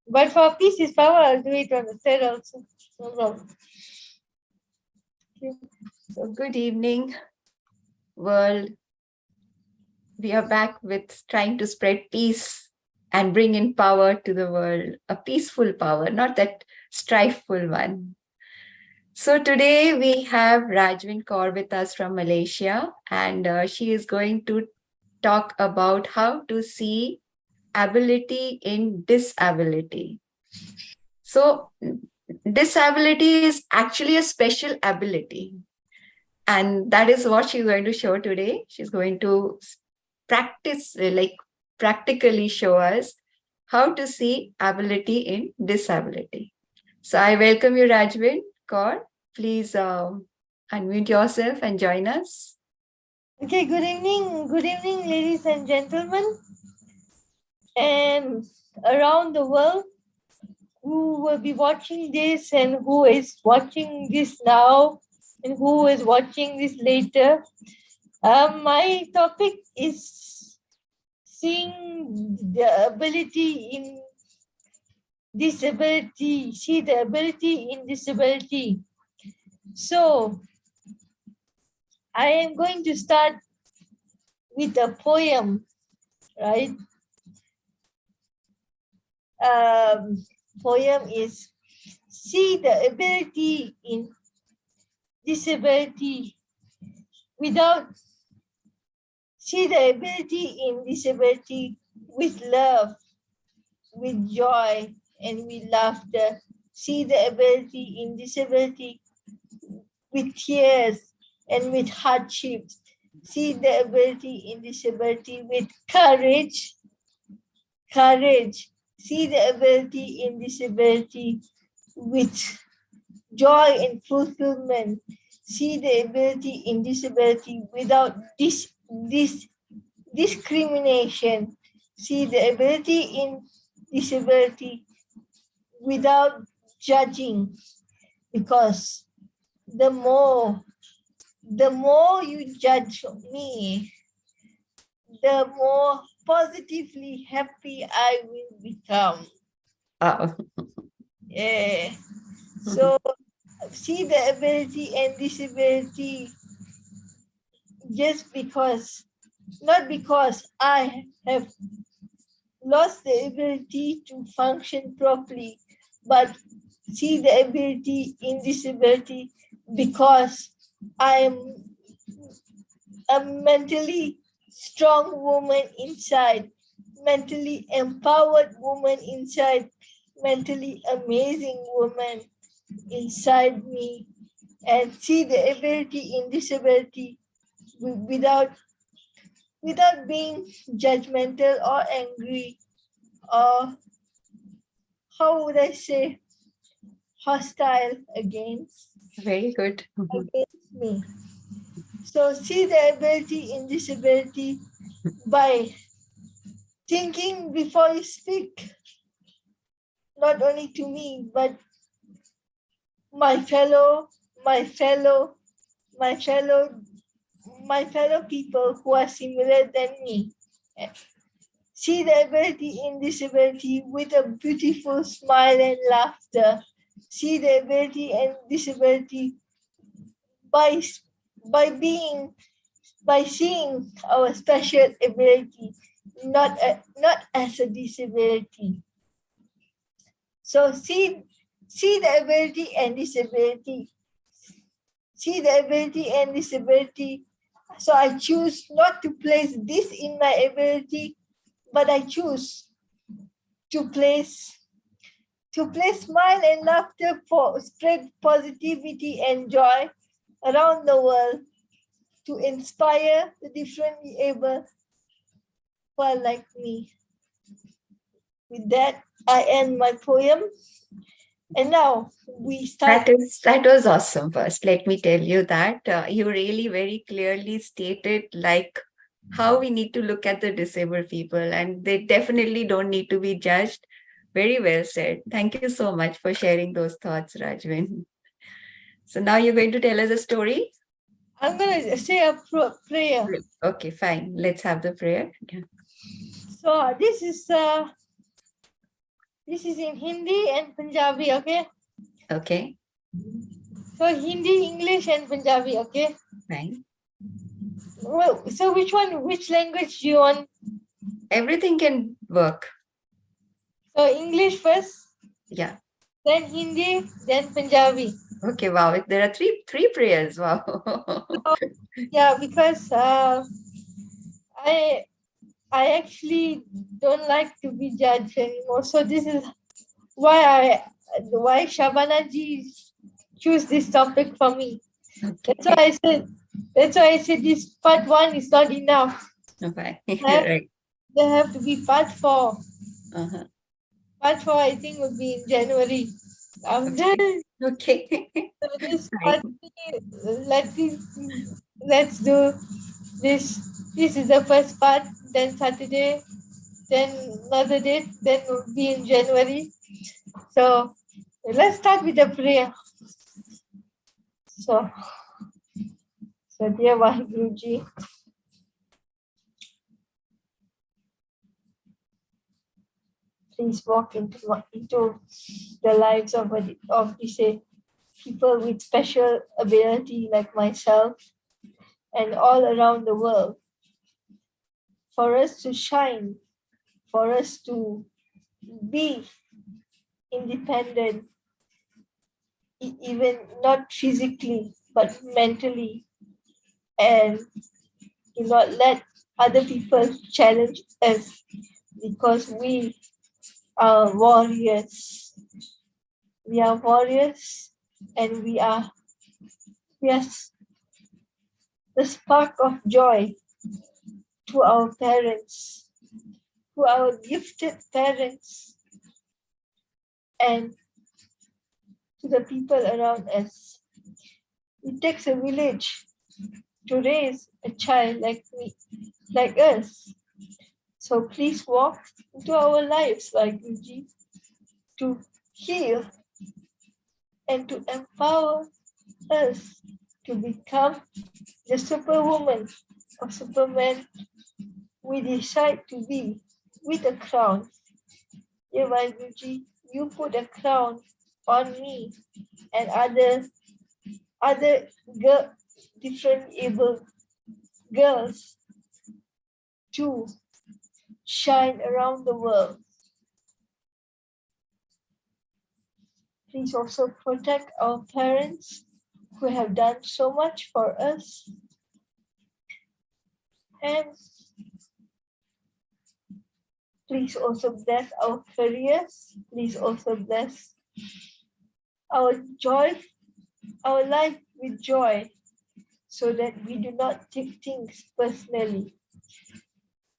But for peace is power, I'll do it on the third also. No problem. So good evening, world. We are back with trying to spread peace and bring in power to the world, a peaceful power, not that strifeful one. So today we have Rajvin Kaur with us from Malaysia, and she is going to talk about how to see ability in disability. So disability is actually a special ability. And that is what she's going to show today. She's going to practically show us how to see ability in disability. So I welcome you, Rajvin Kaur. Please unmute yourself and join us. Okay, good evening, ladies and gentlemen, and around the world who will be watching this and who is watching this now and who is watching this later. My topic is seeing the ability in disability, see the ability in disability. So, I am going to start with a poem, right? Poem is see the ability in disability without see the ability in disability with love, with joy, and with laughter. See the ability in disability with tears and with hardships. See the ability in disability with courage. See the ability in disability with joy and fulfillment. See the ability in disability without discrimination. See the ability in disability without judging, because the more you judge me, the more positively happy I will become. Yeah. So see the ability and disability just because, not because I have lost the ability to function properly, but see the ability in disability because I am a mentally strong woman inside, mentally empowered woman inside, mentally amazing woman inside me, and see the ability in disability without being judgmental or angry or, how would I say, hostile against Very good. me. So see the ability in disability by thinking before you speak, not only to me, but my fellow people who are similar than me. See the ability in disability with a beautiful smile and laughter. See the ability and disability by seeing our special ability, not as a disability. So see the ability and disability. See the ability and disability. So I choose not to place this in my ability, but I choose to place smile and laughter for spread positivity and joy around the world, to inspire the differently able who are like me. With that, I end my poem. And now we start. That was awesome. First, let me tell you that you really very clearly stated like how we need to look at the disabled people, and they definitely don't need to be judged. Very well said. Thank you so much for sharing those thoughts, Rajvin. So now you're going to tell us a story? I'm going to say a prayer. Okay, fine. Let's have the prayer. Yeah. So this is This is in Hindi and Punjabi, okay? Okay. So Hindi, English, and Punjabi, okay? Right. Well, so which language do you want? Everything can work. So English first, Yeah. then Hindi, then Punjabi. Okay. Wow. There are three prayers. Wow. Yeah, because I actually don't like to be judged anymore. So this is why Shabana ji choose this topic for me. Okay. That's why I said this part 1 is not enough. Okay. Right. Right. There have to be part 4. Uh-huh. Part 4 I think would be in January. Okay. So this Right. part, let's do this. This is the first part, then Saturday, then another date, then will be in January. So let's start with the prayer. So dear Vaheguru Ji, please walk into the lives of these people with special ability like myself and all around the world, for us to shine, for us to be independent, even not physically, but mentally, and do not let other people challenge us, because we are warriors. We are warriors, and we are the spark of joy to our parents, to our gifted parents, and to the people around us. It takes a village to raise a child like me, like us. So please walk into our lives, like Guruji, to heal and to empower us to become the superwoman or superman we decide to be, with a crown. Dear Guruji, you put a crown on me and other different able girls to shine around the world. Please also protect our parents who have done so much for us. And please also bless our careers. Please also bless our joy, our life with joy, so that we do not take things personally.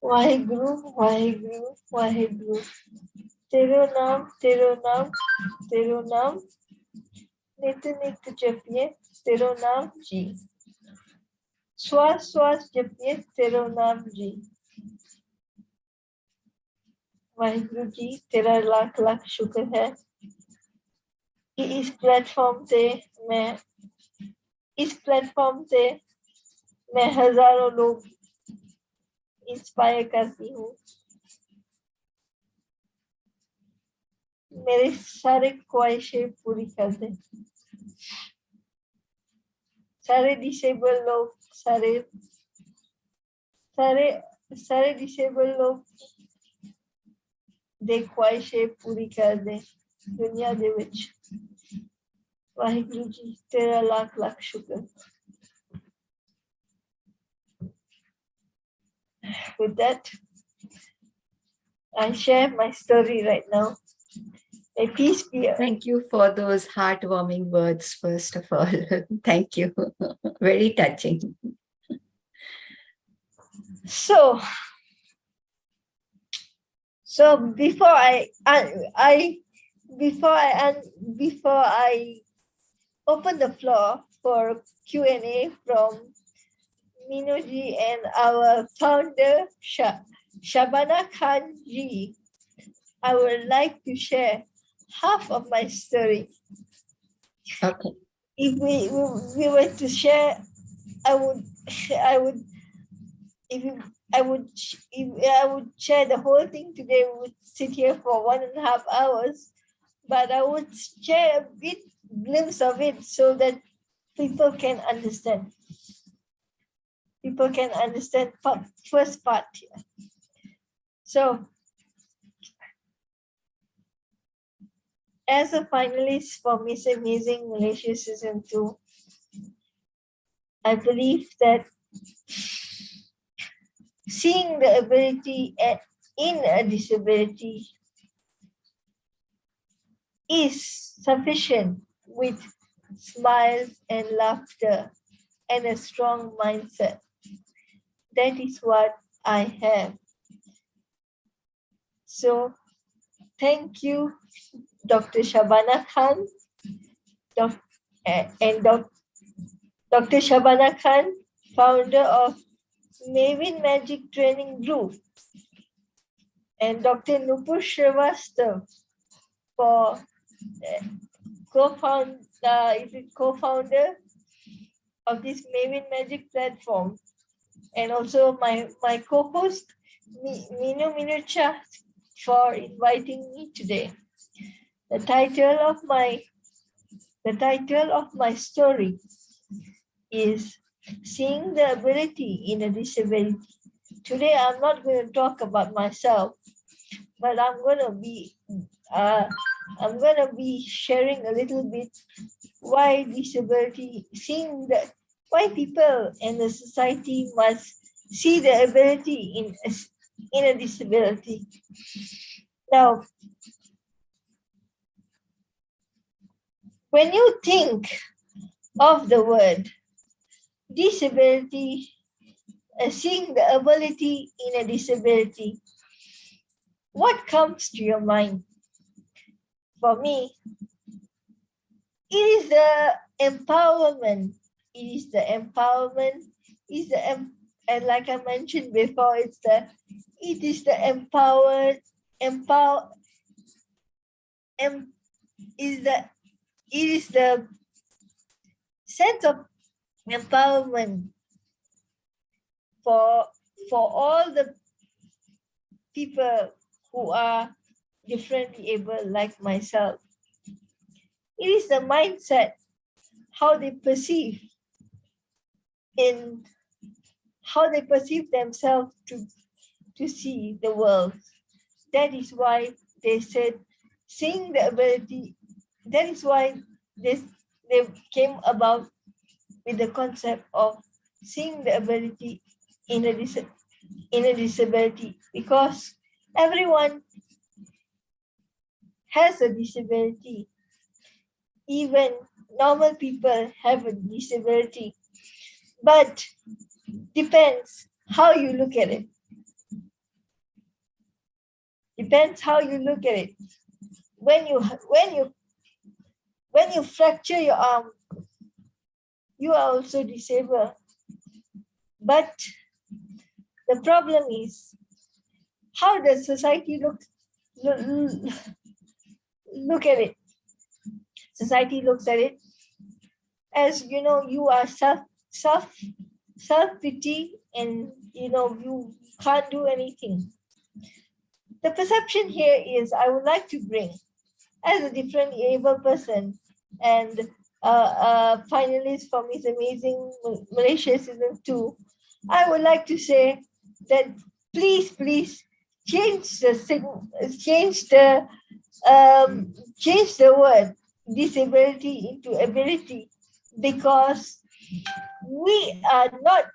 Vaheguru, Vaheguru, Vaheguru. Tero naam, Tero naam, Tero naam. नित नित जपिए तेरो नाम जी, श्वास श्वास जपिए तेरो नाम जी। वाहिगुरु जी तेरा लाख लाख शुक्र है कि इस प्लेटफॉर्म से मैं हजारों लोग इंस्पायर करती हूँ। मेरे सारे ख्वाहिशें पूरी कर दे। सारे डिसेबल लोग, सारे डिसेबल लोग ਦੇ ख्वाहिशें पूरी कर दे दुनिया ਦੇ ਵਿੱਚ। ਵਾਹਿਗੁਰੂ ਜੀ ਤੇਰਾ ਲੱਖ ਲੱਖ ਸ਼ੁਕਰ। With that, I share my story right now. May peace be. Thank you for those heartwarming words, first of all. Thank you. Very touching. So before I open the floor for Q&A from Meenu ji and our founder Shabana Khan ji, I would like to share half of my story. Okay. If we were to share, I would if if I would share the whole thing today, we would sit here for 1.5 hours, but I would share a bit glimpse of it so that people can understand. People can understand first part here. So, as a finalist for Miss Amazing Malaysia Season 2, I believe that seeing the ability in a disability is sufficient with smiles and laughter and a strong mindset. That is what I have. So, thank you, Dr. Shabana Khan and Dr. Shabana Khan, founder of Mavin Magic Training Group, and Dr. Nupur Srivastav for co-founder of this Mavin Magic platform, and also my co-host Meenu Minocha for inviting me today. The title of my story is Seeing the Ability in a Disability. Today I'm not going to talk about myself, but I'm going to be sharing a little bit why disability, why people in the society must see the ability in a disability. Now, when you think of the word disability, seeing the ability in a disability, what comes to your mind? For me, it is the empowerment. And like I mentioned before, it is the sense of empowerment for all the people who are differently able like myself. It is the mindset, how they perceive themselves to see the world. That is why they said seeing the ability. That is why they came about with the concept of seeing the ability in a disability, because everyone has a disability. Even normal people have a disability, but depends how you look at it. Depends how you look at it. When you fracture your arm, you are also disabled. But the problem is, how does society look at it? Society looks at it as, you are self-pity, and you can't do anything. The perception here is, I would like to bring, as a differently able person and a finalist for Miss Amazing Malaysia Season 2, I would like to say that please change the word disability into ability, because we are not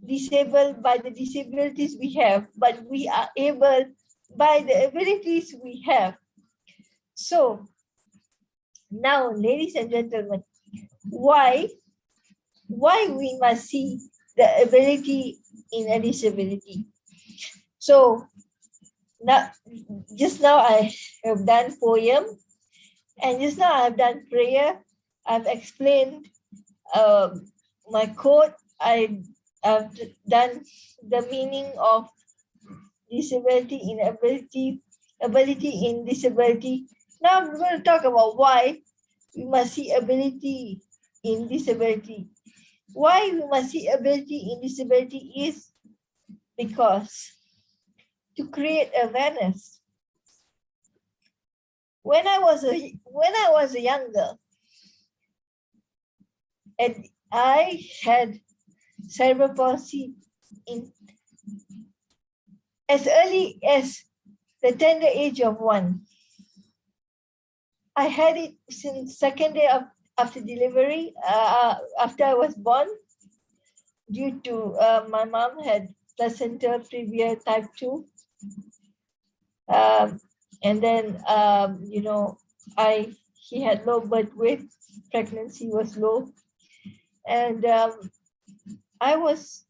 disabled by the disabilities we have, but we are able by the abilities we have. So now, ladies and gentlemen, why we must see the ability in a disability? So just now I have done poem, and just now I have done prayer. I've explained my quote. I've done the meaning of disability in ability in disability. Now I'm going to talk about why we must see ability in disability. Why we must see ability in disability is because to create awareness. When I was a young girl, and I had cerebral palsy as early as the tender age of 1. I had it since second day after delivery, after I was born, due to my mom had placenta previa type 2. And then, he had low birth weight, pregnancy was low. And I was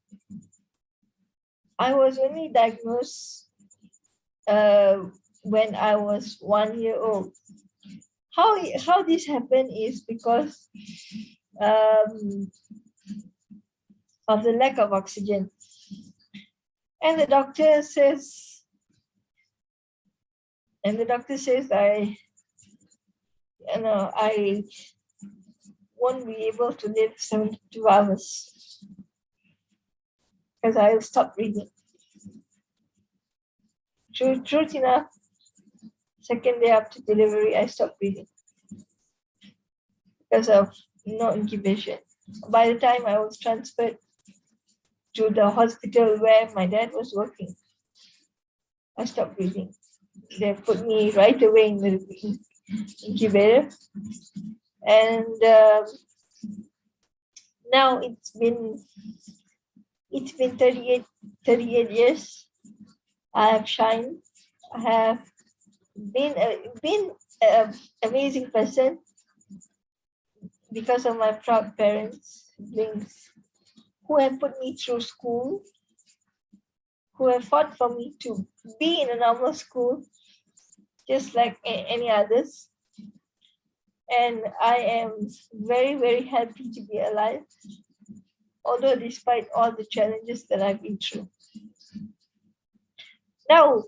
only diagnosed when I was 1 year old. How this happened is because of the lack of oxygen. And the doctor says I won't be able to live 72 hours because I will stop breathing. Truth enough, second day after delivery, I stopped breathing because of no incubation. By the time I was transferred to the hospital where my dad was working, I stopped breathing. They put me right away in the incubator. And now it's been 38 years. I have shined. I have been an amazing person because of my proud parents, siblings, who have put me through school, who have fought for me to be in a normal school, just like any others. And I am very, very happy to be alive, although despite all the challenges that I've been through. Now,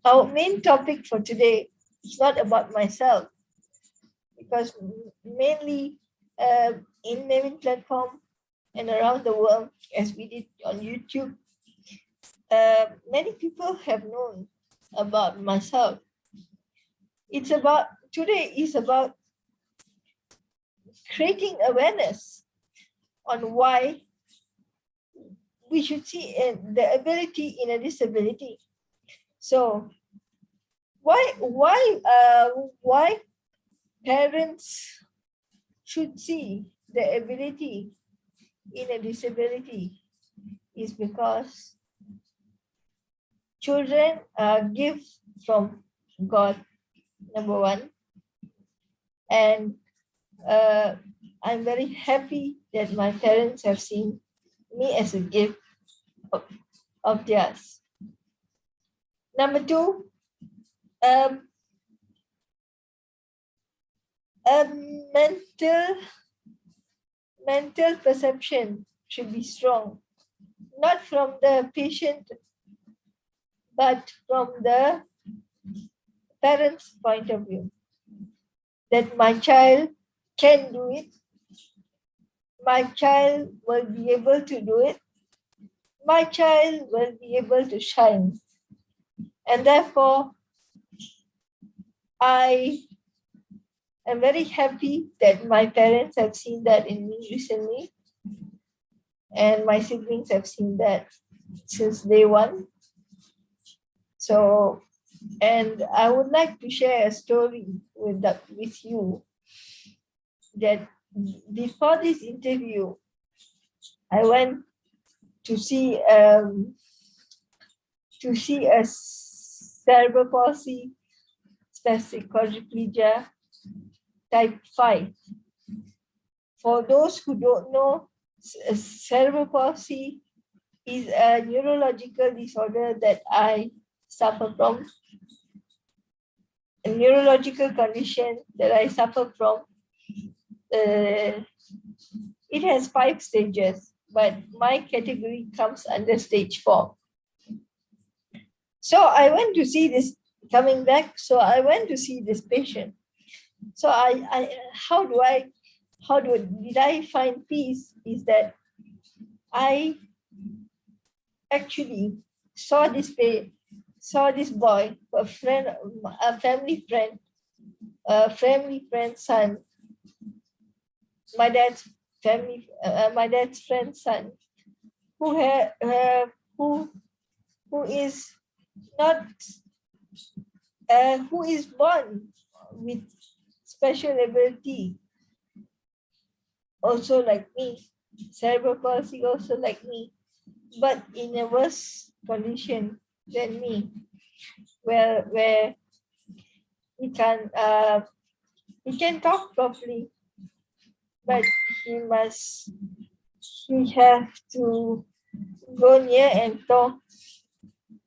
our main topic for today is not about myself, because mainly in Meenu platform and around the world, as we did on YouTube, many people have known about myself. Today is about creating awareness on why we should see the ability in a disability. So why parents should see the ability in a disability is because children are gifts from God, number one. And I'm very happy that my parents have seen me as a gift of theirs. Number two, mental perception should be strong, not from the patient, but from the parent's point of view, that my child can do it, my child will be able to do it, my child will be able to shine. And therefore, I am very happy that my parents have seen that in me recently, and my siblings have seen that since day one. So, and I would like to share a story with you, that before this interview, I went to see a cerebral palsy, spastic quadriplegia type 5. For those who don't know, cerebral palsy is a neurological disorder that I suffer from, a neurological condition that I suffer from. It has 5 stages, but my category comes under stage 4. So I went to see this, coming back, so I went to see this patient. So did I find peace is that I actually saw this boy, a family friend's son, my dad's friend's son, who who who is not who is born with special ability, also like me, cerebral palsy also like me, but in a worse condition than me, where he can talk properly, but he have to go near and talk,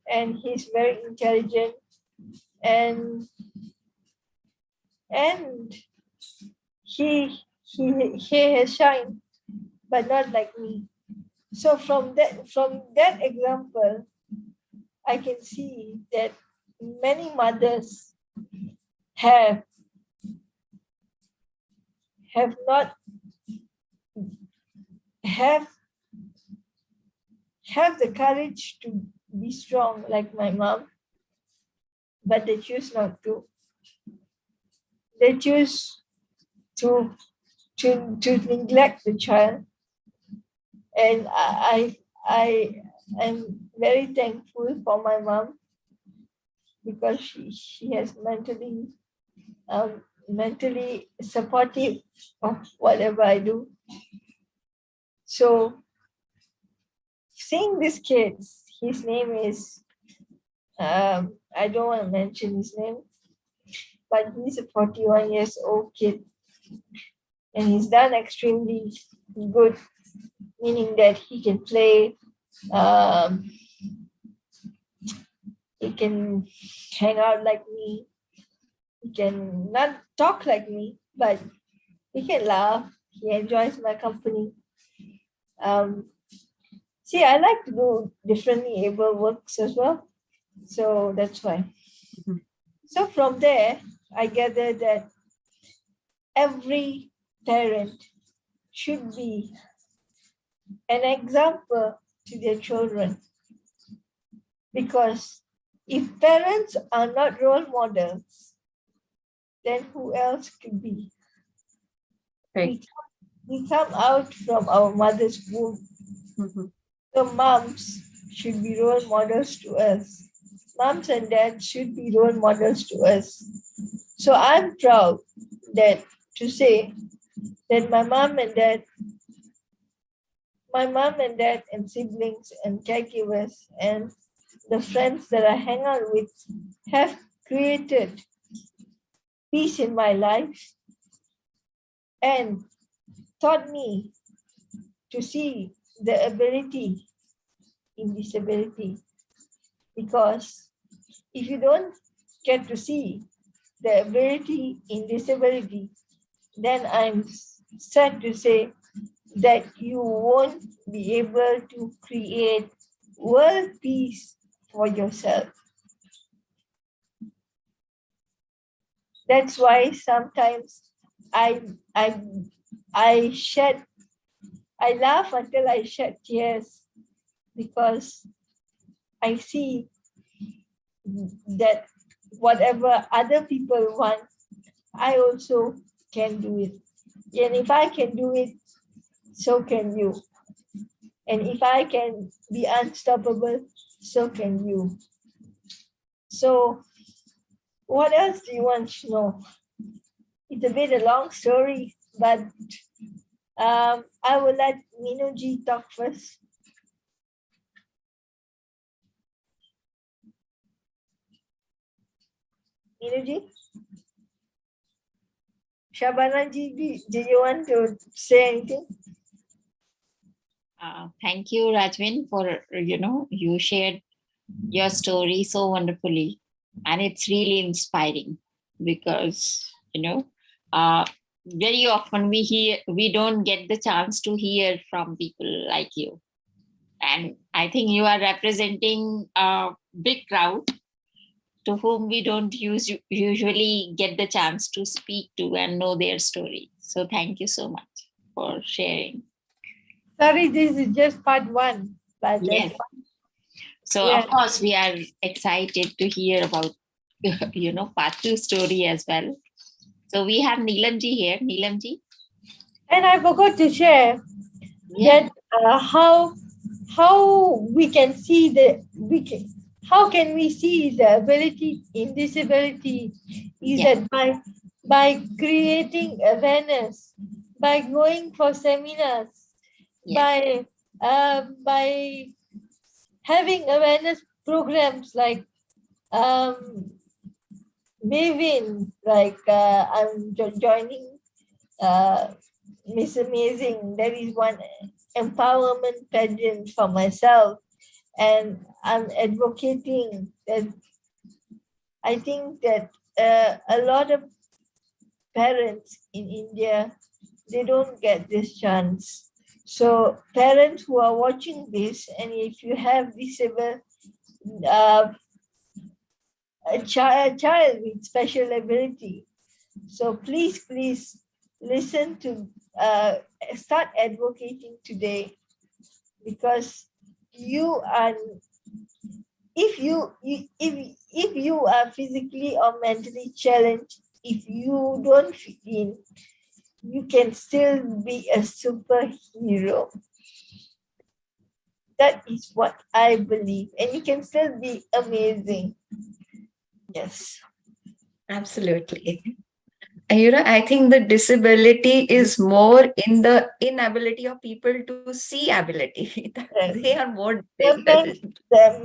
and he's very intelligent, and he has shine, but not like me. So from that example, I can see that many mothers have not have the courage to be strong like my mom, but they choose not to. They choose to neglect the child, and I am very thankful for my mom, because she has mentally supportive of whatever I do. So seeing this kid, his name is I don't want to mention his name, but he's a 41 years old kid, and he's done extremely good, meaning that he can play, he can hang out like me, he can not talk like me, but he can laugh, he enjoys my company. See, I like to do differently able works as well, so that's why. So from there, I gather that every parent should be an example to their children, because if parents are not role models, then who else could be? Right. We come out from our mother's womb. So moms should be role models to us. Moms and dads should be role models to us. So I'm proud to say that my mom and dad and siblings and caregivers and the friends that I hang out with have created peace in my life and taught me to see the ability in disability. Because if you don't get to see the ability in disability, then I'm sad to say that you won't be able to create world peace for yourself. That's why sometimes I laugh until I shed tears, because I see that whatever other people want, I also can do it. And if I can do it, so can you. And if I can be unstoppable, so can you. So what else do you want to know? It's a bit a long story, but I will let Meenu talk first. Meenu? Shabana ji, do you want to say anything? Thank you, Rajvin, for, you shared your story so wonderfully. And it's really inspiring because, very often we don't get the chance to hear from people like you. And I think you are representing a big crowd to whom we don't usually get the chance to speak to and know their story. So thank you so much for sharing. Sorry, this is just part one. But yes. So Yeah. of course we are excited to hear about part 2 story as well. So we have Neelamji here. Neelamji. And I forgot to share that how we can see how can we see the ability in disability is Yeah. that by creating awareness, by going for seminars, Yeah. by having awareness programs like Mavin, like I'm joining Miss Amazing. There is one empowerment pageant for myself, and I'm advocating that. I think that a lot of parents in India, they don't get this chance. So parents who are watching this, and if you have disabled a child with special ability, so please listen to start advocating today, because you are if you are physically or mentally challenged, if you don't fit in, you can still be a superhero. That is what I believe, and you can still be amazing. Yes. Absolutely. I think the disability is more in the inability of people to see ability. They are more difficult. The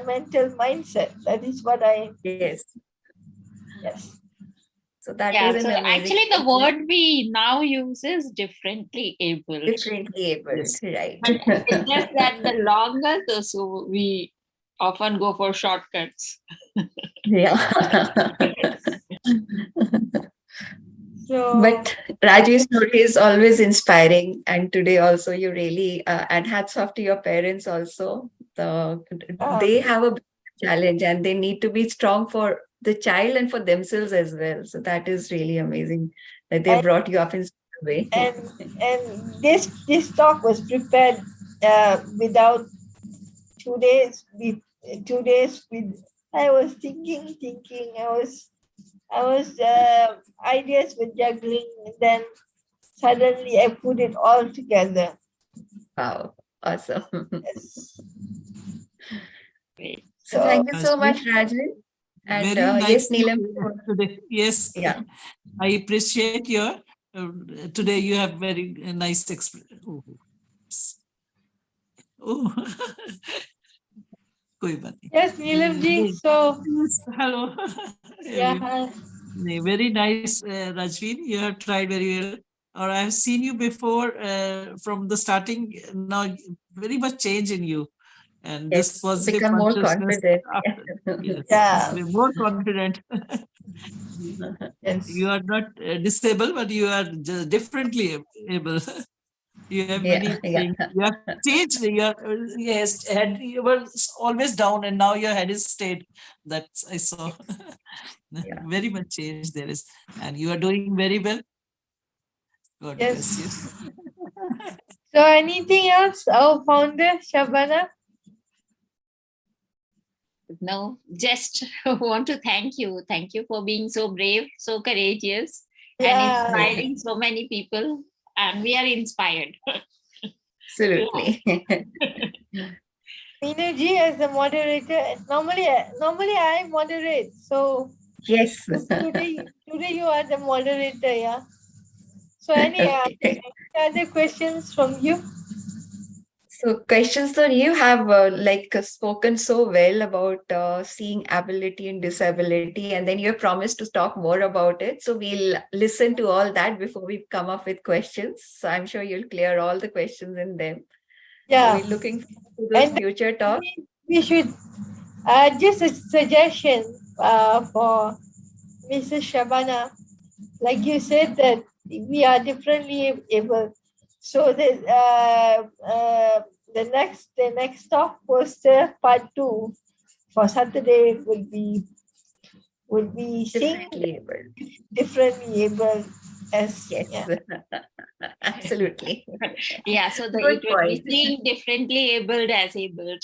mental mindset. That is what I. Yes. Yes. So that Yeah, is an so amazing actually the thing. word we now use is differently abled. Differently able, Yes. right? But it's just that the longer, so we often go for shortcuts. Yeah. So, But Raju's story is always inspiring, and today also you really and hats off to your parents also. They have a big challenge, and they need to be strong for the child and for themselves as well. So that is really amazing that they and, brought you up in such a way. and this talk was prepared without 2 days with 2 days with. I was thinking. I was ideas were juggling, and then suddenly I put it all together. Wow, awesome. Yes. Great. So thank you so much, Rajvin. And Very yes, nice Neelam. today. Yes, Yeah. I appreciate your today. You have very nice expression. Oh. कोई बात नहीं. Yes, Neelam ji. So, Yes, hello. yeah. Very nice, Rajvin. You have tried very well. Or I have seen you before from the starting. Now, very much change in you, and this Yes, positive become more consciousness. confident. Yes, Yeah. be more confident. Yes. You are not disabled, but you are differently able. You have many things. You have changed. You were always down, and now your head is straight. That's I saw. Very much change there is, and you are doing very well. God bless you. So, anything else, our founder Shabana? No, just want to thank you. Thank you for being so brave, so courageous, and inspiring so many people. And we are inspired. Absolutely. Meenu ji as the moderator. Normally I moderate. So yes. today you are the moderator, yeah. So any other questions from you? So questions that you have spoken so well about seeing ability and disability, and then you have promised to talk more about it. So we'll listen to all that before we come up with questions. So I'm sure you'll clear all the questions in them. Yeah. So we're looking forward to those future talks. We should just a suggestion for Mrs. Shabana. Like you said that we are differently able. So the next talk poster part 2 for Saturday would be differently able. Differently able as yes. Yeah. Absolutely. Yeah, so it Good would be point. seeing differently abled as abled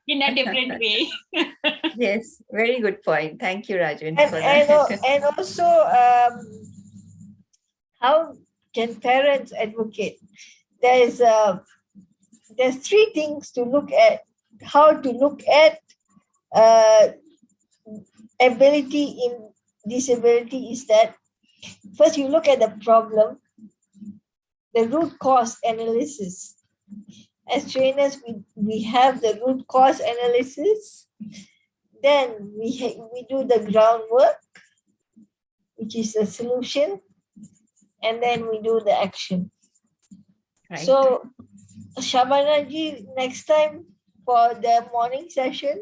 in a different way. Yes, very good point. Thank you, Rajvin, And for and that. al- and also, how can parents advocate? There's three things to look at. How to look at uh, ability in disability is that first you look at the problem, the root cause analysis. As trainers, we have the root cause analysis. Then we do the groundwork, which is the solution, and then we do the action. Right. So, Shabana ji, next time for the morning session,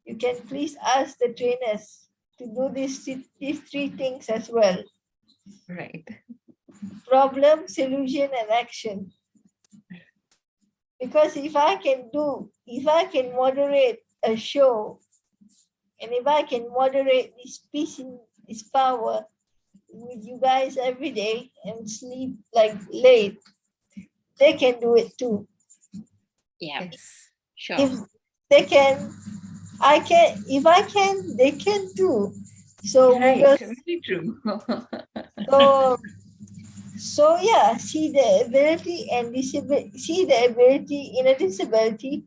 you can please ask the trainers to do these three things as well. Right. Problem, solution, and action. Because if I can moderate a show, and if I can moderate this peace in this power with you guys every day and sleep like late, they can do it too. Yeah, Yes. sure. If they can, I can. If I can, they can too. So we Right. will. Very true. So yeah, see the ability and disability. See the ability in a disability,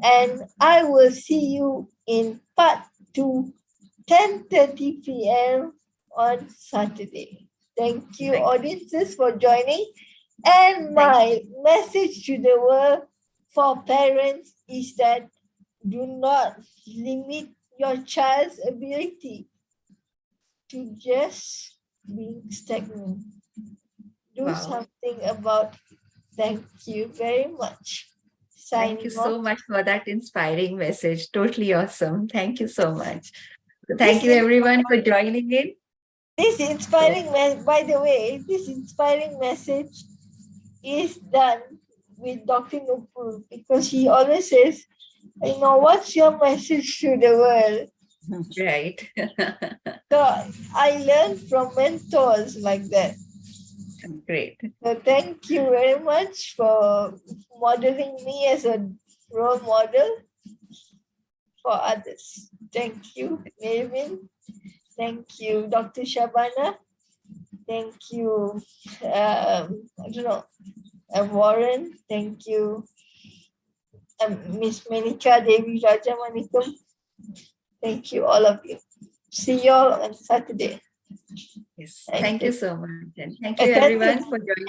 and I will see you in part 2, 10:30 p.m. on Saturday. Thank you, Right. audiences, for joining. And my message to the world for parents is that do not limit your child's ability to just being stagnant. Do Wow. something about it. Thank you very much. Thank you so much for that inspiring message. Totally awesome. Thank you so much. Thank you, everyone, for joining in. This inspiring, by the way, this inspiring message is done with Dr. Nupur because he always says, what's your message to the world? Right. So I learned from mentors like that. Great. So thank you very much for modeling me as a role model for others. Thank you, Melvin. Thank you, Dr. Shabana. Thank you, Warren. Thank you, Miss Menica Devi Rajamanikum. Thank you, all of you. See you all on Saturday. Yes. Thank you so much. And thank you, Attend everyone, for joining.